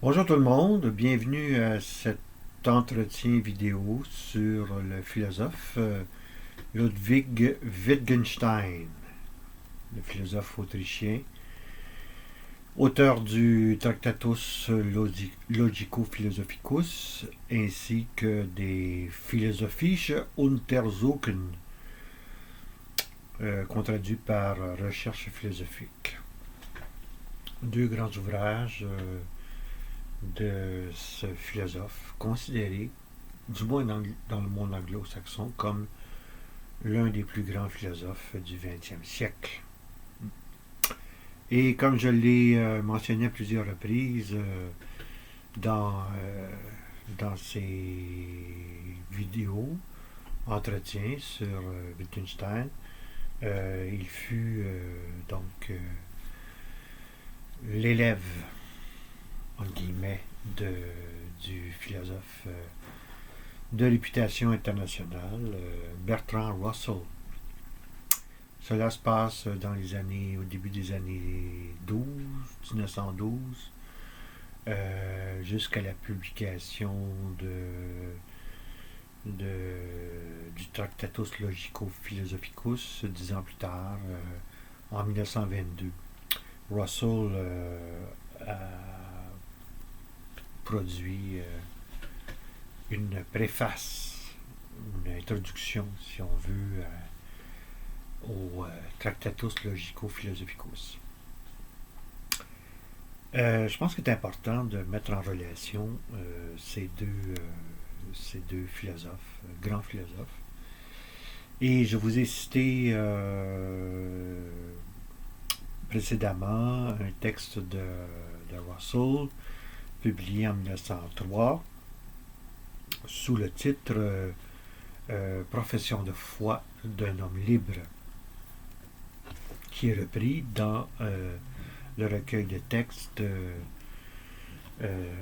Bonjour tout le monde, bienvenue à cet entretien vidéo sur le philosophe Ludwig Wittgenstein, le philosophe autrichien, auteur du Tractatus Logico-Philosophicus ainsi que des Philosophische Untersuchungen, qu'on traduit par Recherche philosophique. Deux grands ouvrages de ce philosophe, considéré, du moins dans le monde anglo-saxon, comme l'un des plus grands philosophes du XXe siècle. Et comme je l'ai mentionné à plusieurs reprises dans ces vidéos, entretiens sur Wittgenstein, il fut donc l'élève en guillemets, du philosophe de réputation internationale, Bertrand Russell. Cela se passe au début des années 1912, jusqu'à la publication du Tractatus Logico-Philosophicus 10 ans plus tard, en 1922. Russell a produit une préface, une introduction, si on veut, au Tractatus Logico-Philosophicus. Je pense qu'il est important de mettre en relation ces deux philosophes, grands philosophes. Et je vous ai cité précédemment un texte de Russell, publié en 1903, sous le titre Profession de foi d'un homme libre, qui est repris dans le recueil de textes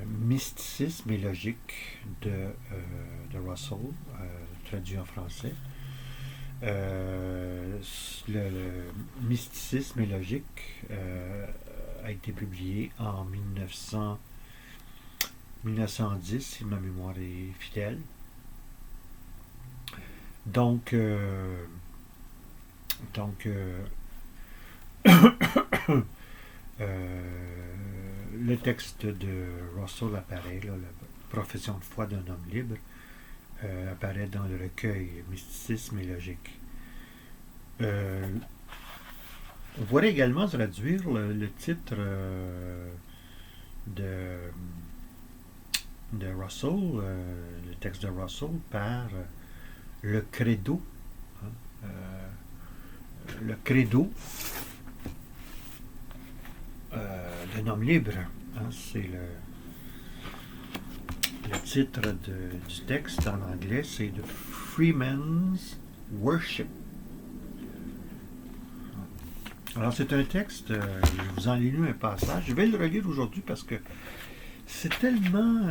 Mysticisme et logique de Russell, traduit en français. Le Mysticisme et logique a été publié en 1910, si ma mémoire est fidèle. Donc le texte de Russell apparaît, la profession de foi d'un homme libre, apparaît dans le recueil Mysticisme et logique. On pourrait également traduire le titre de Russell, le texte de Russell, par le credo, le credo d'un homme libre. C'est le titre du texte en anglais, c'est The Freeman's Worship. Alors c'est un texte, je vous en ai lu un passage, je vais le relire aujourd'hui parce que c'est tellement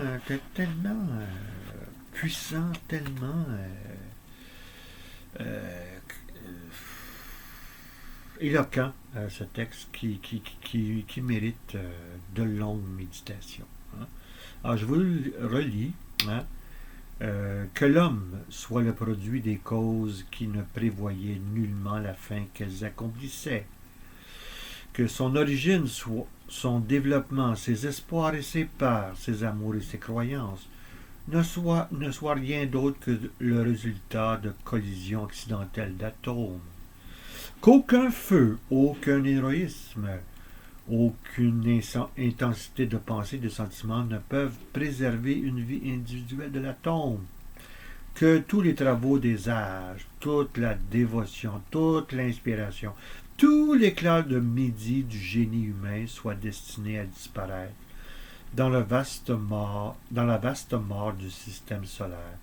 puissant, tellement éloquent, ce texte qui mérite de longues méditations. Alors je vous le relis. Que l'homme soit le produit des causes qui ne prévoyaient nullement la fin qu'elles accomplissaient, que son origine soit son développement, ses espoirs et ses peurs, ses amours et ses croyances, ne soit rien d'autre que le résultat de collisions accidentelles d'atomes, qu'aucun feu, aucun héroïsme, aucune intensité de pensée et de sentiment ne peuvent préserver une vie individuelle de l'atome, que tous les travaux des âges, toute la dévotion, toute l'inspiration, tout l'éclat de midi du génie humain soient destinés à disparaître dans la vaste mort du système solaire,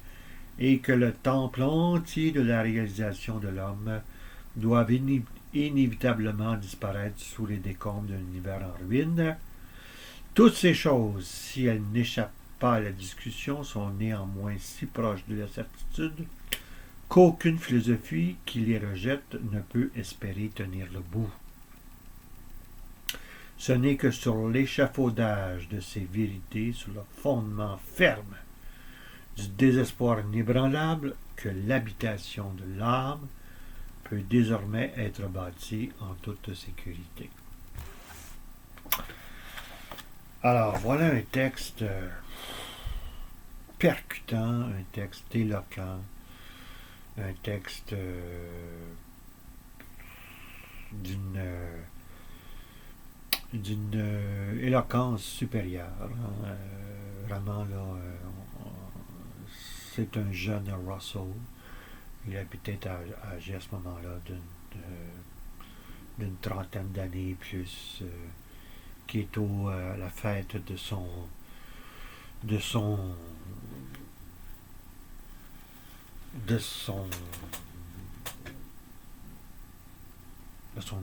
et que le temple entier de la réalisation de l'homme doive inévitablement disparaître sous les décombres d'un univers en ruine. Toutes ces choses, si elles n'échappent pas à la discussion, sont néanmoins si proches de la certitude qu'aucune philosophie qui les rejette ne peut espérer tenir le bout. Ce n'est que sur l'échafaudage de ces vérités, sur le fondement ferme du désespoir inébranlable, que l'habitation de l'âme peut désormais être bâtie en toute sécurité. Alors, voilà un texte percutant, un texte éloquent, un texte d'une éloquence supérieure. Hein. Vraiment, là, c'est un jeune Russell. Il a peut-être âgé à ce moment-là d'une trentaine d'années plus, qui est à la fête de son de son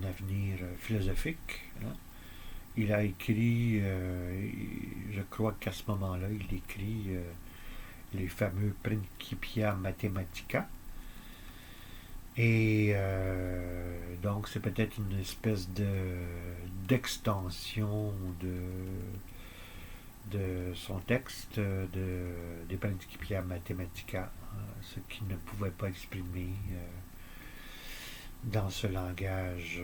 avenir philosophique. Hein. Il a écrit, je crois qu'à ce moment-là, il écrit les fameux Principia Mathematica. Et donc, c'est peut-être une espèce d'extension de son texte des Principia Mathematica, ce qu'il ne pouvait pas exprimer dans ce langage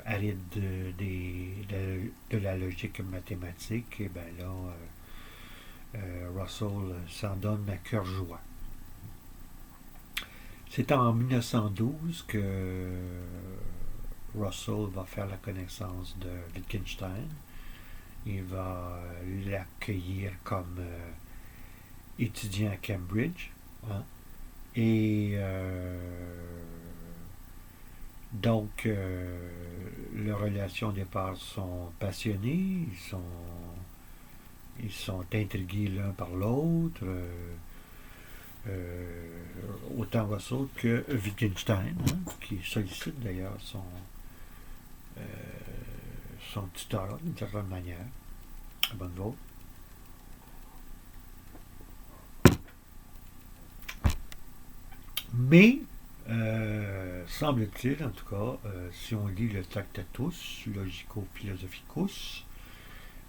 aride de la logique mathématique. Et bien là, Russell s'en donne à cœur joie. C'est en 1912 que Russell va faire la connaissance de Wittgenstein. Il va l'accueillir comme étudiant à Cambridge. Hein. Et donc, leurs relations au départ sont passionnées. Ils sont intrigués l'un par l'autre. Autant Russell que Wittgenstein, hein, qui sollicite d'ailleurs son tuteur d'une certaine manière, à bonne vote. Mais, semble-t-il, en tout cas, si on lit le Tractatus Logico-Philosophicus,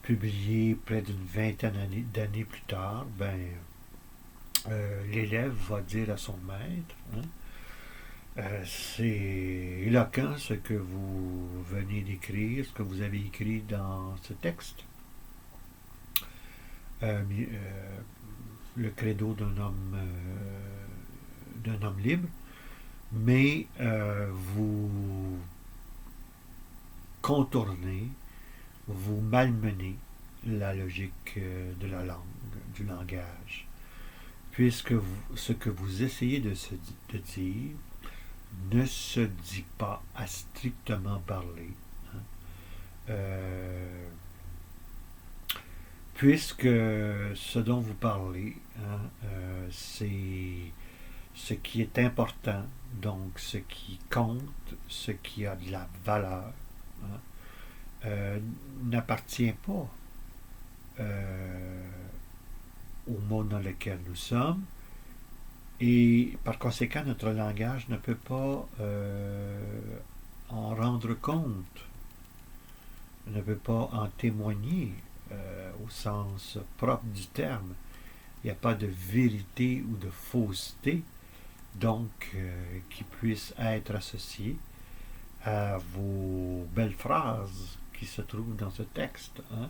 publié près d'une vingtaine d'années plus tard, ben, l'élève va dire à son maître, hein, c'est éloquent ce que vous venez d'écrire, ce que vous avez écrit dans ce texte. Le credo d'un homme libre, mais vous contournez, vous malmenez la logique de la langue, du langage. Puisque ce que vous essayez de dire ne se dit pas à strictement parler. Hein. Puisque ce dont vous parlez, hein, c'est ce qui est important, donc ce qui compte, ce qui a de la valeur, hein, n'appartient pas au monde dans lequel nous sommes, et par conséquent notre langage ne peut pas en rendre compte, ne peut pas en témoigner au sens propre du terme. Il n'y a pas de vérité ou de fausseté donc qui puisse être associée à vos belles phrases qui se trouvent dans ce texte. Hein.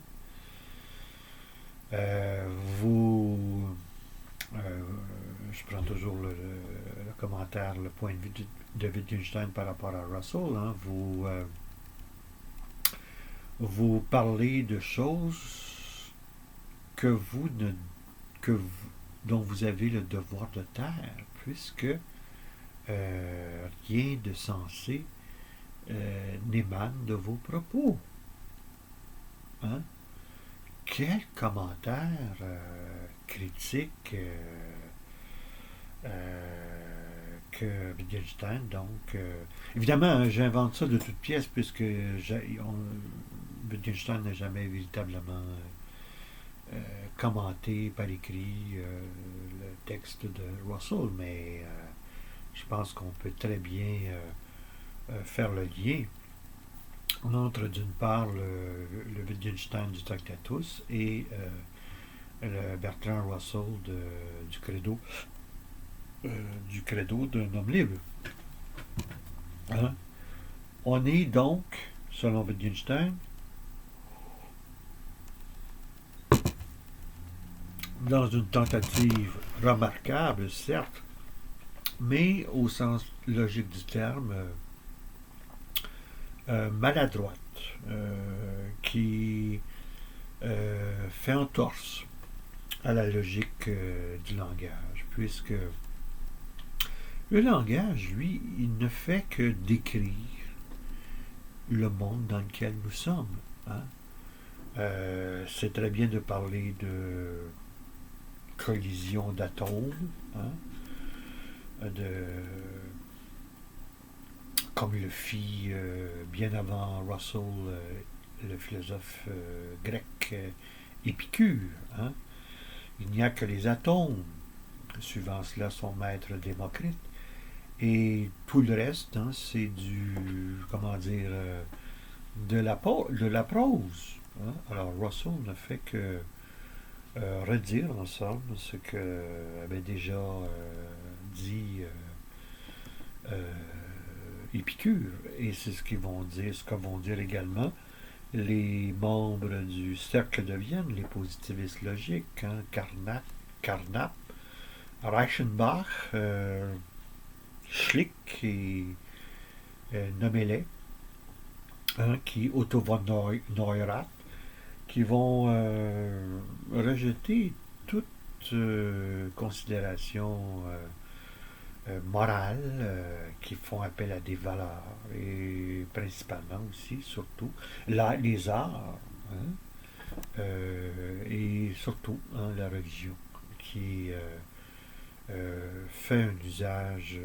Je prends toujours le commentaire, le point de vue de Wittgenstein par rapport à Russell. Hein. Vous parlez de choses dont vous avez le devoir de taire, puisque rien de sensé n'émane de vos propos. Hein? Quel commentaire critique que Wittgenstein, donc évidemment, hein, j'invente ça de toutes pièces puisque Wittgenstein n'a jamais véritablement commenté par écrit le texte de Russell, mais je pense qu'on peut très bien faire le lien On entre d'une part le Wittgenstein du Tractatus et le Bertrand Russell du credo d'un homme libre. Hein? On est donc, selon Wittgenstein, dans une tentative remarquable, certes, mais au sens logique du terme, maladroite, qui fait entorse à la logique du langage, puisque le langage, lui, il ne fait que décrire le monde dans lequel nous sommes. Hein? C'est très bien de parler de collision d'atomes, hein? Comme le fit bien avant Russell, le philosophe grec Épicure. Hein? Il n'y a que les atomes, suivant cela son maître Démocrite, et tout le reste, hein, c'est de la prose. Hein? Alors Russell ne fait que redire en somme ce que avait déjà dit Épicure, et c'est ce que vont dire également les membres du cercle de Vienne, les positivistes logiques, hein, Carnap, Reichenbach, Schlick et Nomellet, hein, qui Otto von Neurath, qui vont rejeter toute considération morale, qui font appel à des valeurs, et principalement aussi, surtout, les arts, hein, et surtout hein, la religion, qui fait un usage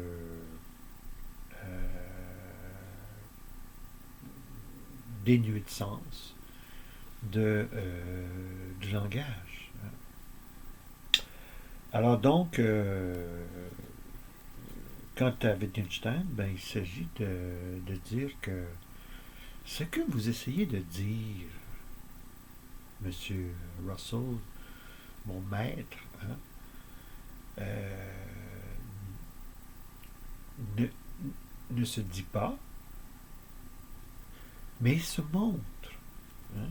dénué de sens du langage. Alors donc, quant à Wittgenstein, ben, il s'agit de dire que ce que vous essayez de dire, Monsieur Russell, mon maître, hein, ne se dit pas, mais se montre. Hein.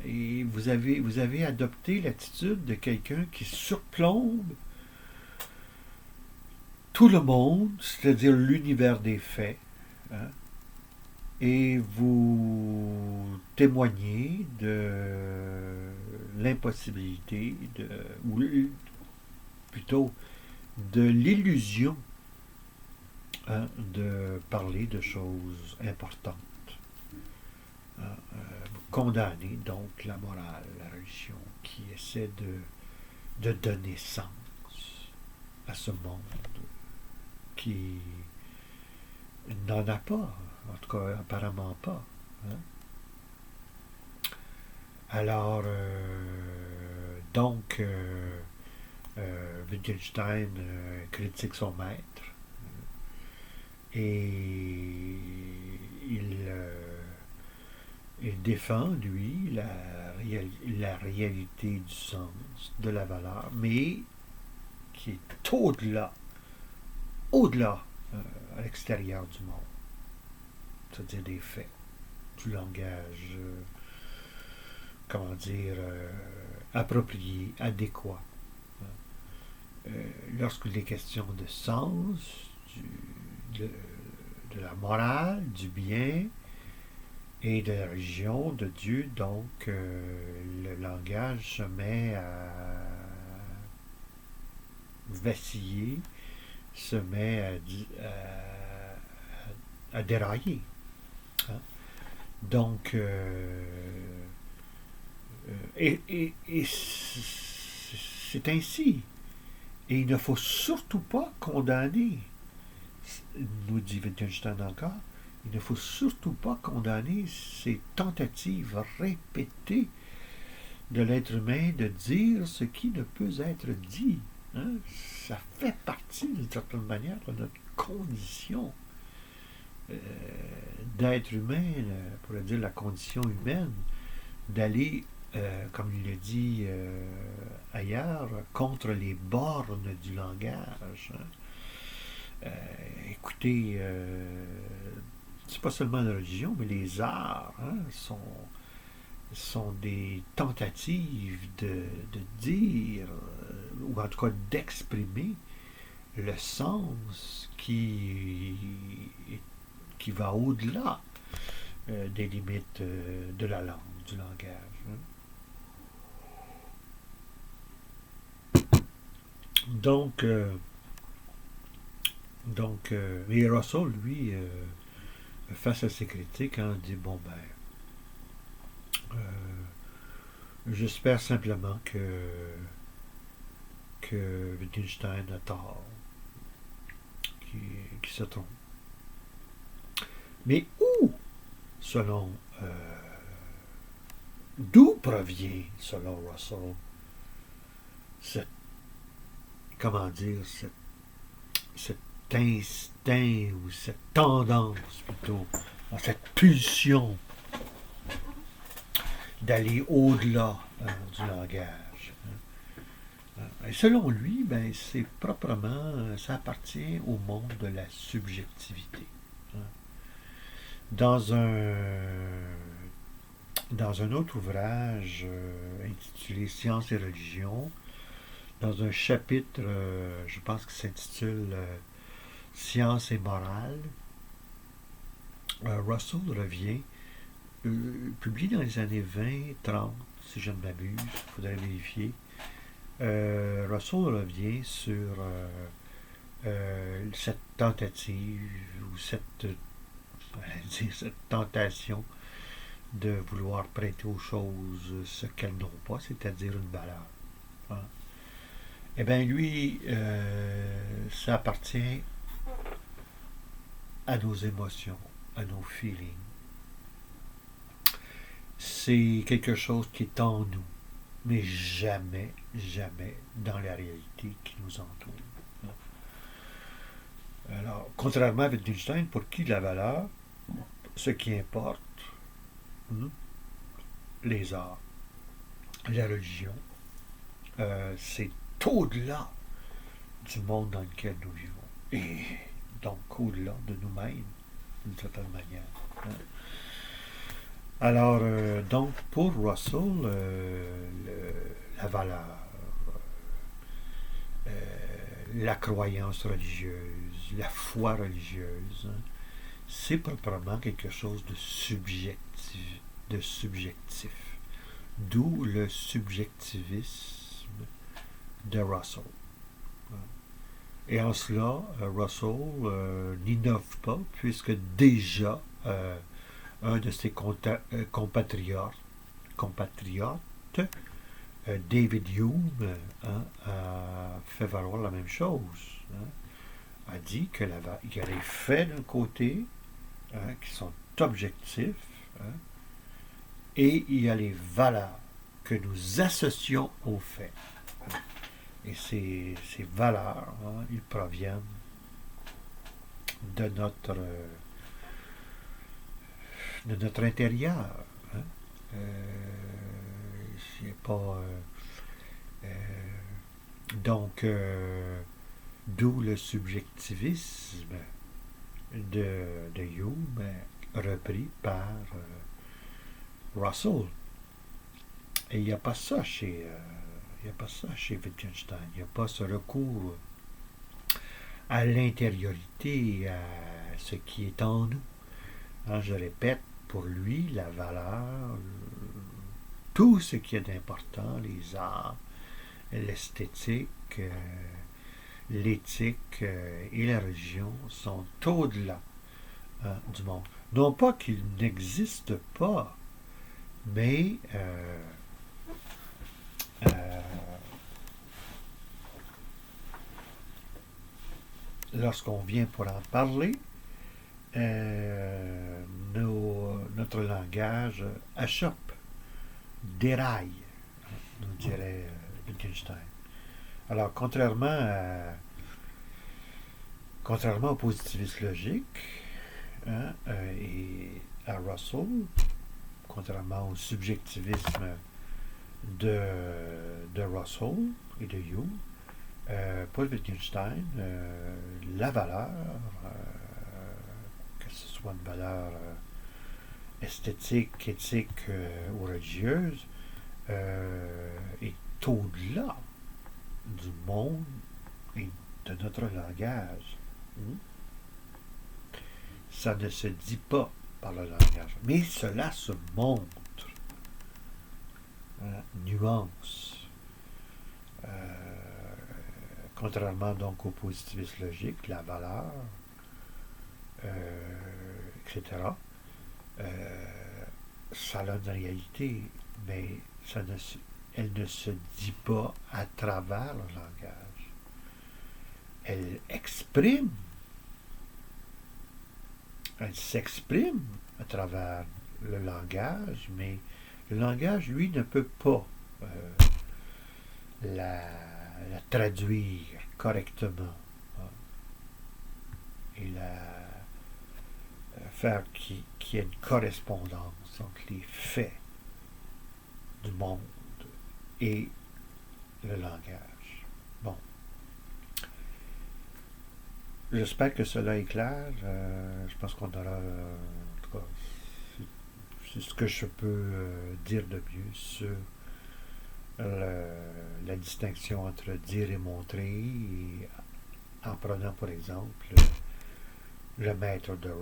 Et vous avez adopté l'attitude de quelqu'un qui surplombe tout le monde, c'est-à-dire l'univers des faits, hein, et vous témoignez de l'impossibilité, ou plutôt de l'illusion, hein, de parler de choses importantes. Condamner donc la morale, la religion, qui essaie de donner sens à ce monde qui n'en a pas, en tout cas apparemment pas. Hein? Alors, donc, Wittgenstein critique son maître et il défend, lui, la réalité du sens, de la valeur, mais qui est au-delà, à l'extérieur du monde, c'est-à-dire des faits, du langage, approprié, adéquat. Lorsqu'il est question de sens, de la morale, du bien et de la religion, de Dieu, donc le langage se met à vaciller, se met à dérailler. Hein? Donc, et c'est ainsi. Et il ne faut surtout pas condamner, nous dit Wittgenstein encore, il ne faut surtout pas condamner ces tentatives répétées de l'être humain de dire ce qui ne peut être dit. Hein? Ça fait partie, d'une certaine manière, de notre condition d'être humain, on pourrait dire la condition humaine, d'aller, comme il l'a dit ailleurs, contre les bornes du langage. Hein. Écoutez, c'est pas seulement la religion, mais les arts sont des tentatives de dire, ou en tout cas d'exprimer le sens qui va au-delà des limites de la langue, du langage. Hein. Mais Russell, lui, face à ses critiques, hein, dit bon ben, j'espère simplement que Wittgenstein a tort, qui se trompe. Mais où, selon d'où provient, selon Russell, cette, comment dire, cet instinct ou cette tendance plutôt, cette pulsion d'aller au-delà du langage. Et selon lui, ben, c'est proprement, ça appartient au monde de la subjectivité. Dans un autre ouvrage intitulé Science et religion, dans un chapitre, je pense que s'intitule Science et morale, Russell revient, publié dans les années 20-30, si je ne m'abuse, il faudrait vérifier. Russell revient sur cette tentative ou cette tentation de vouloir prêter aux choses ce qu'elles n'ont pas, c'est-à-dire une valeur. Hein. Eh bien, lui, ça appartient à nos émotions, à nos feelings. C'est quelque chose qui est en nous, mais jamais, jamais dans la réalité qui nous entoure. Alors, contrairement à Wittgenstein, pour qui la valeur, ce qui importe, les arts, la religion, c'est au-delà du monde dans lequel nous vivons. Et donc au-delà de nous-mêmes, d'une certaine manière. Hein. Alors, donc, pour Russell, la valeur, la croyance religieuse, la foi religieuse, hein, c'est proprement quelque chose de subjectif. D'où le subjectivisme de Russell. Et en cela, Russell n'innove pas, puisque déjà un de ses compatriotes, David Hume, a fait valoir la même chose. A dit qu'il y a les faits d'un côté qui sont objectifs, et il y a les valeurs que nous associons aux faits. Et ces valeurs, ils proviennent de notre intérieur. Hein. C'est pas donc d'où le subjectivisme de Hume, repris par Russell. Et il n'y a pas ça chez Wittgenstein. Il n'y a pas ce recours à l'intériorité, à ce qui est en nous. Hein, je répète, pour lui, la valeur, tout ce qui est d'important, les arts, l'esthétique, l'éthique et la religion sont au-delà du monde. Non pas qu'ils n'existent pas, mais lorsqu'on vient pour en parler, notre langage achoppe, déraille, nous dirait Wittgenstein. Alors, contrairement au positivisme logique, et à Russell, contrairement au subjectivisme de Russell et de Hume, Paul Wittgenstein, la valeur, que ce soit une valeur esthétique, éthique ou religieuse, est au-delà du monde et de notre langage. Ça ne se dit pas par le langage, mais cela se montre. Nuance. Contrairement donc au positivisme logique, la valeur, etc., ça a une réalité, mais elle ne se dit pas à travers le langage. Elle s'exprime à travers le langage, mais le langage, lui, ne peut pas la traduire correctement et faire qu'il y ait une correspondance entre les faits du monde et le langage. Bon. J'espère que cela est clair. Je pense qu'on aura, en tout cas, c'est ce que je peux dire de mieux sur la distinction entre dire et montrer, et en prenant par exemple le maître de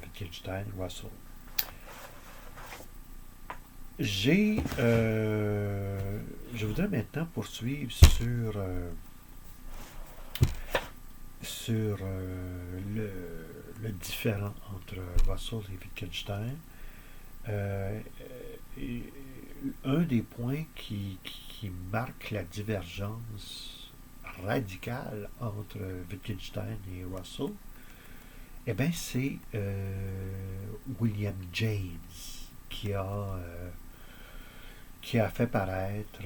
Wittgenstein, Russell. Je voudrais maintenant poursuivre sur le différent entre Russell et Wittgenstein. Un des points qui marque la divergence radicale entre Wittgenstein et Russell, eh bien, c'est William James qui a fait paraître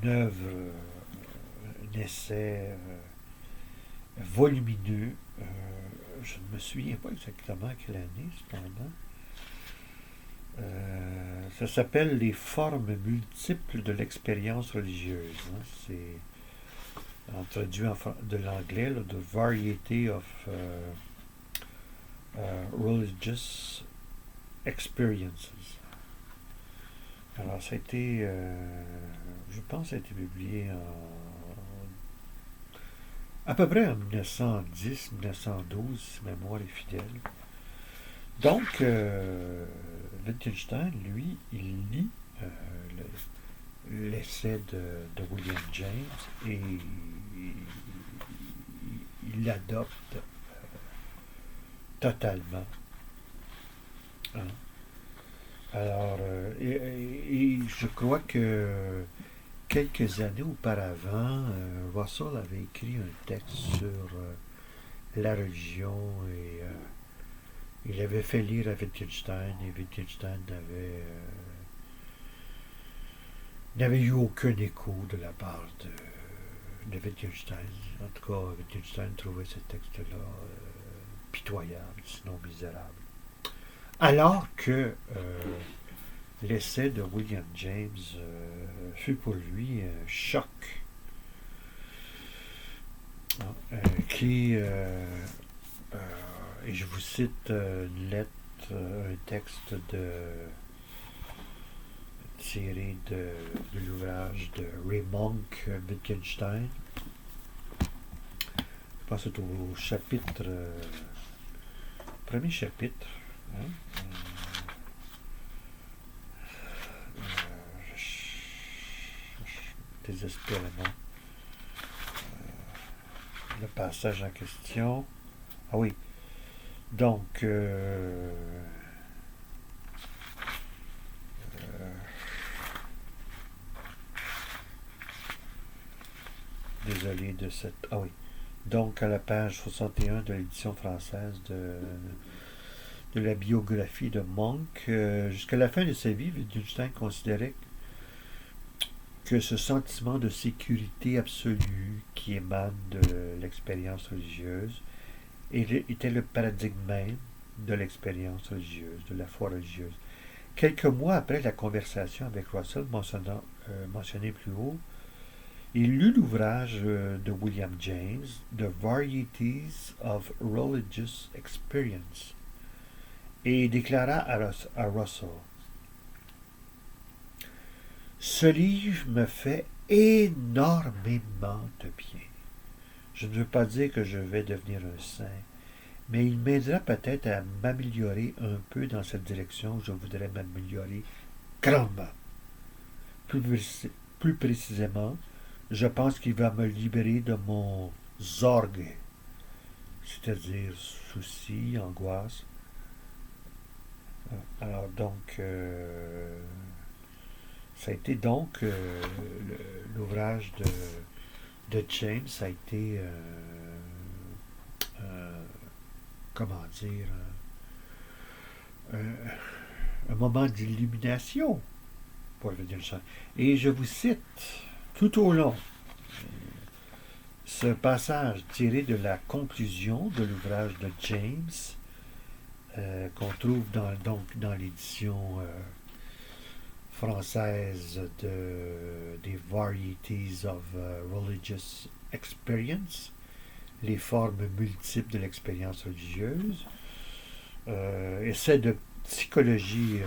une œuvre, un essai volumineux. Je ne me souviens pas exactement quelle année, cependant. Ça s'appelle Les formes multiples de l'expérience religieuse. C'est traduit de l'anglais, The Variety of Religious Experiences. Alors, ça a été, je pense, ça a été publié à peu près en 1910-1912, si mémoire est fidèle. Donc, Wittgenstein, lui, il lit l'essai de William James et il l'adopte totalement. Hein? Alors, et je crois que quelques années auparavant, Russell avait écrit un texte sur la religion et il avait fait lire à Wittgenstein et Wittgenstein n'avait eu aucun écho de la part de Wittgenstein. En tout cas, Wittgenstein trouvait ce texte-là pitoyable, sinon misérable. Alors que l'essai de William James fut pour lui un choc qui, et je vous cite une lettre, un texte tiré de l'ouvrage de Raymond Wittgenstein. Je pense que c'est au chapitre, premier chapitre. Hein? Je cherche désespérément le passage en question. Ah oui. Donc, désolé de cette... Ah oui. Donc, à la page 61 de l'édition française de la biographie de Monk, jusqu'à la fin de sa vie, Wittgenstein considérait que ce sentiment de sécurité absolue qui émane de l'expérience religieuse était le paradigme même de l'expérience religieuse, de la foi religieuse. Quelques mois après la conversation avec Russell mentionné plus haut, il lut l'ouvrage de William James, The Varieties of Religious Experience, et déclara à Russell: ce livre me fait énormément de bien. Je ne veux pas dire que je vais devenir un saint, mais il m'aidera peut-être à m'améliorer un peu dans cette direction où je voudrais m'améliorer grandement. Plus précisément, je pense qu'il va me libérer de mon zorgue, c'est-à-dire soucis, angoisse. Alors donc, ça a été donc l'ouvrage de James, ça a été, comment dire, un moment d'illumination, pour le dire ça. Et je vous cite tout au long ce passage tiré de la conclusion de l'ouvrage de James, qu'on trouve dans l'édition française des Varieties of Religious Experience, les formes multiples de l'expérience religieuse, essai de psychologie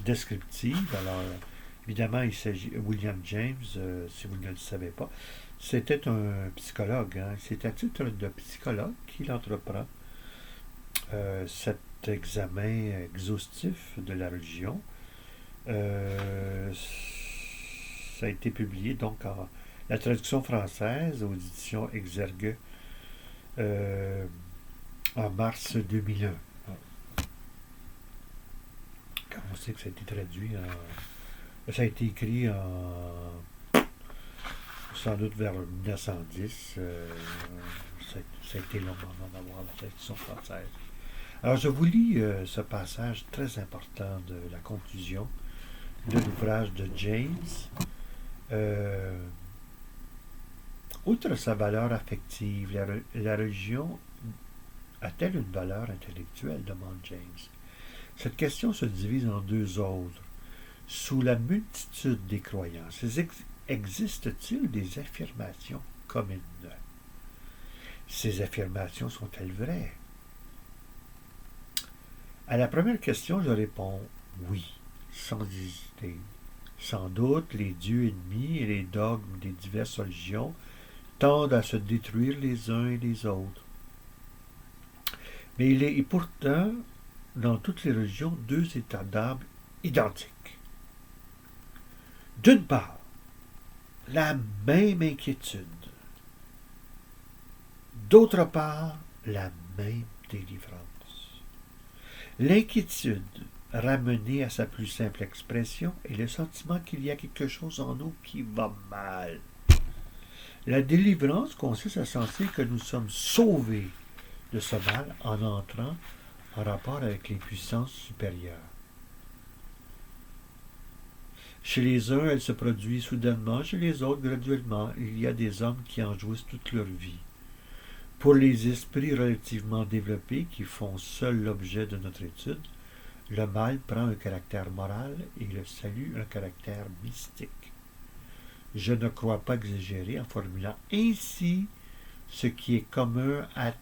descriptive. Alors, évidemment, il s'agit William James, si vous ne le savez pas, c'était un psychologue. Hein. C'est à titre de psychologue qu'il entreprend cet examen exhaustif de la religion. Ça a été publié donc en la traduction française aux éditions Exergue en mars 2001. Quand on sait que ça a été traduit ça a été écrit sans doute vers 1910. Ça a été long avant d'avoir la traduction française. Alors je vous lis ce passage très important de la conclusion de l'ouvrage de James. Outre sa valeur affective, la religion a-t-elle une valeur intellectuelle, demande James. Cette question se divise en deux autres. Sous la multitude des croyances, existe-t-il des affirmations communes? Ces affirmations sont-elles vraies? À la première question, je réponds oui, sans hésiter. Sans doute, les dieux ennemis et les dogmes des diverses religions tendent à se détruire les uns et les autres. Mais il est pourtant, dans toutes les religions, deux états d'âme identiques. D'une part, la même inquiétude. D'autre part, la même délivrance. L'inquiétude, ramenée à sa plus simple expression, est le sentiment qu'il y a quelque chose en nous qui va mal. La délivrance consiste à sentir que nous sommes sauvés de ce mal en entrant en rapport avec les puissances supérieures. Chez les uns, elle se produit soudainement, chez les autres, graduellement. Il y a des hommes qui en jouissent toute leur vie. Pour les esprits relativement développés qui font seuls l'objet de notre étude, le mal prend un caractère moral et le salut un caractère mystique. Je ne crois pas exagérer en formulant ainsi ce qui est commun à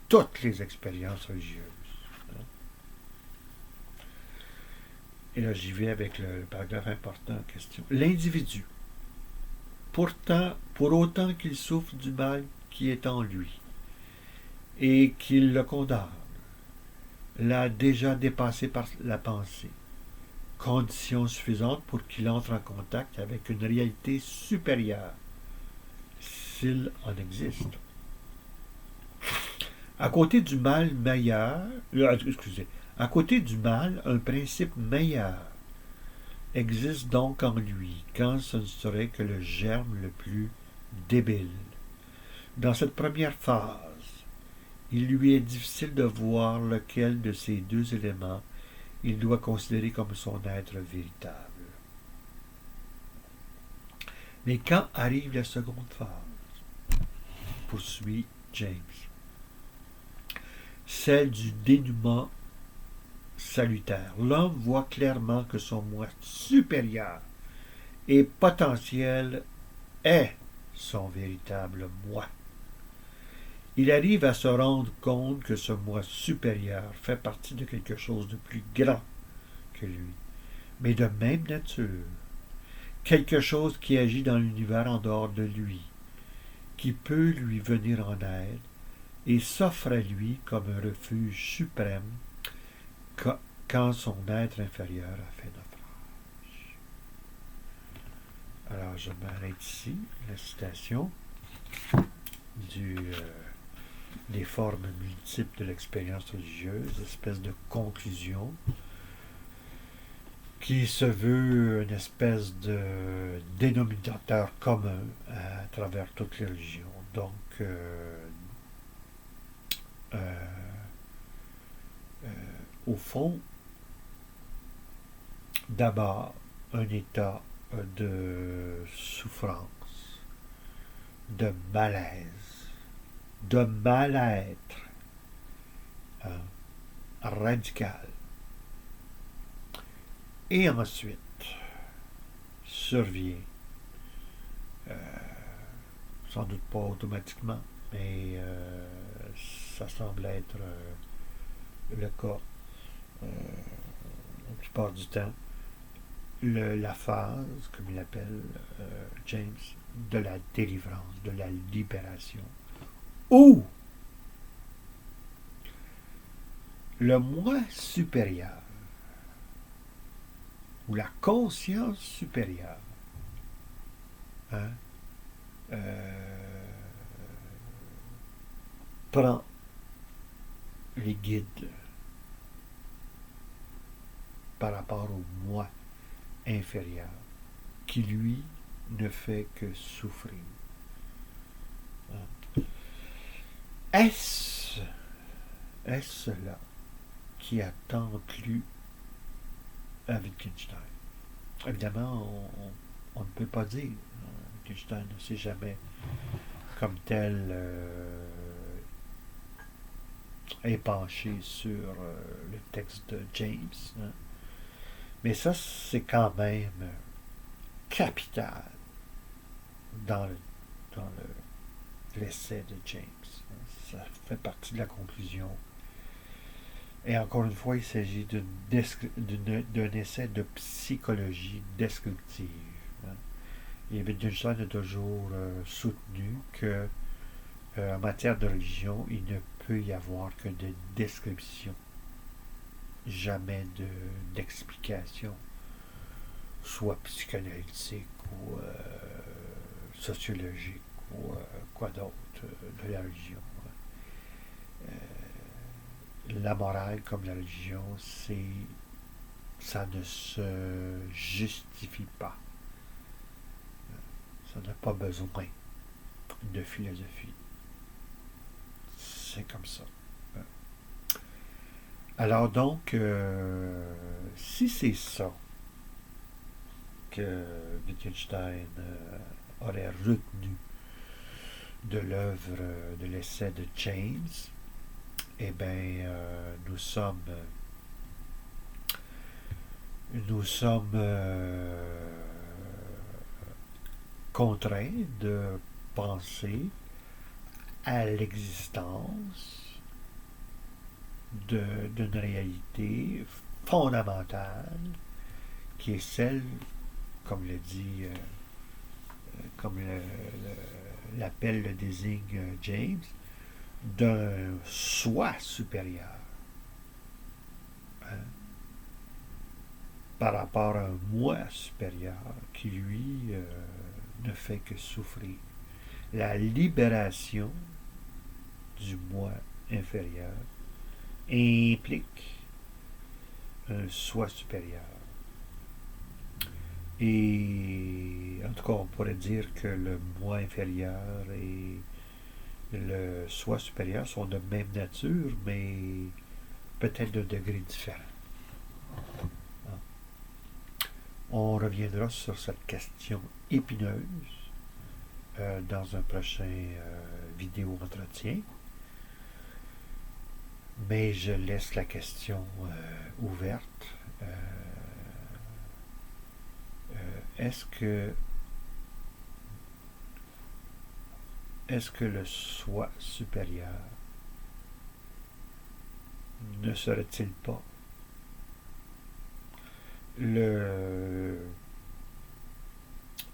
toutes les expériences religieuses. Et là, j'y vais avec le paragraphe important en question. L'individu, pourtant, pour autant qu'il souffre du mal qui est en lui et qu'il le condamne, l'a déjà dépassé par la pensée, condition suffisante pour qu'il entre en contact avec une réalité supérieure, s'il en existe. À côté du mal meilleur, à côté du mal, un principe meilleur existe donc en lui, quand ce ne serait que le germe le plus débile. Dans cette première phase, il lui est difficile de voir lequel de ces deux éléments il doit considérer comme son être véritable. Mais quand arrive la seconde phase, poursuit James, celle du dénouement salutaire, l'homme voit clairement que son moi supérieur et potentiel est son véritable moi. Il arrive à se rendre compte que ce moi supérieur fait partie de quelque chose de plus grand que lui, mais de même nature, quelque chose qui agit dans l'univers en dehors de lui, qui peut lui venir en aide et s'offre à lui comme un refuge suprême quand son être inférieur a fait naufrage. Alors je m'arrête ici, la citation des formes multiples de l'expérience religieuse, espèce de conclusion qui se veut une espèce de dénominateur commun à travers toutes les religions. Donc, au fond, d'abord, un état de souffrance, de malaise, de mal-être radical. Et ensuite, survient, sans doute pas automatiquement, mais ça semble être le cas la plupart du temps, la phase, comme il l'appelle James, de la délivrance, de la libération, où le moi supérieur, ou la conscience supérieure, hein, prend les guides par rapport au moi inférieur, qui lui ne fait que souffrir. Est-ce cela qui a tant plu à Wittgenstein? Évidemment, on ne peut pas dire. Wittgenstein ne s'est jamais comme tel épanché sur le texte de James. Hein. Mais ça, c'est quand même capital dans l'essai de James. Ça fait partie de la conclusion. Et encore une fois, il s'agit d'un essai de psychologie descriptive. Hein. Et Wittgenstein a toujours soutenu que en matière de religion, il ne peut y avoir que des descriptions, jamais d'explication, soit psychanalytique ou sociologique ou quoi d'autre de la religion. La morale comme la religion, ça ne se justifie pas. Ça n'a pas besoin de philosophie. C'est comme ça. Alors donc, si c'est ça que Wittgenstein aurait retenu de l'œuvre de l'essai de James, eh bien, nous sommes contraints de penser à l'existence d'une réalité fondamentale qui est celle, comme le dit, comme l'appelle le désigne James, d'un soi supérieur, hein, par rapport à un moi supérieur qui, lui, ne fait que souffrir. La libération du moi inférieur implique un soi supérieur. Et en tout cas, on pourrait dire que le moi inférieur et le soi supérieur sont de même nature, mais peut-être de degrés différents. On reviendra sur cette question épineuse dans un prochain vidéo entretien. Mais je laisse la question ouverte. Est-ce que le soi supérieur ne serait-il pas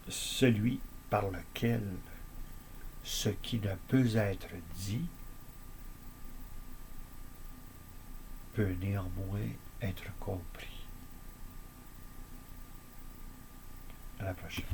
celui par lequel ce qui ne peut être dit peut néanmoins être compris? À la prochaine.